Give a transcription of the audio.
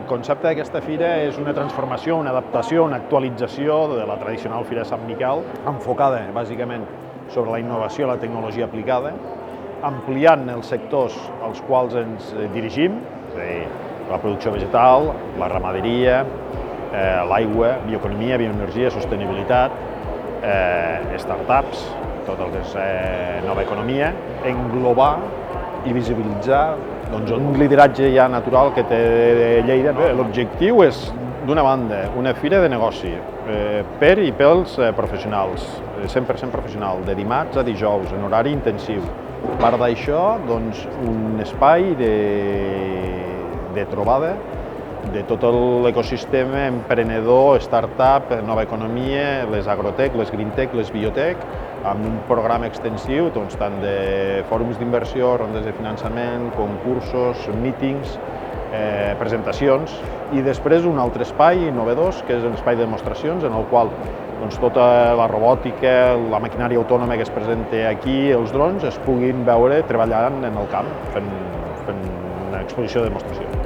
concepte d'aquesta fira és una transformació, una adaptació, una actualització de la tradicional Fira de Sant Miquel, enfocada bàsicament sobre la innovació i la tecnologia aplicada, ampliant els sectors als quals ens dirigim, és a dir, la producció vegetal, la ramaderia, l'aigua, bioeconomia, bioenergia, sostenibilitat, startups, tot el que és nova economia, englobar i visibilitzar un lideratge ja natural que té Lleida. L'objectiu és, d'una banda, una fira de negoci per i pels professionals, 100% professional, de dimarts a dijous, en horari intensiu. A part d'això, un espai de trobada de tot l'ecosistema emprenedor, startup, nova economia, les agrotec, les greentech, les biotech, amb un programa extensiu tant de fòrums d'inversió, rondes de finançament, concursos, mítings, presentacions, i després un altre espai innovador, que és un espai de demostracions, en el qual tota la robòtica, la maquinària autònoma que es presenta aquí, els drons, es puguin veure treballant en el camp, fent una exposició de demostració.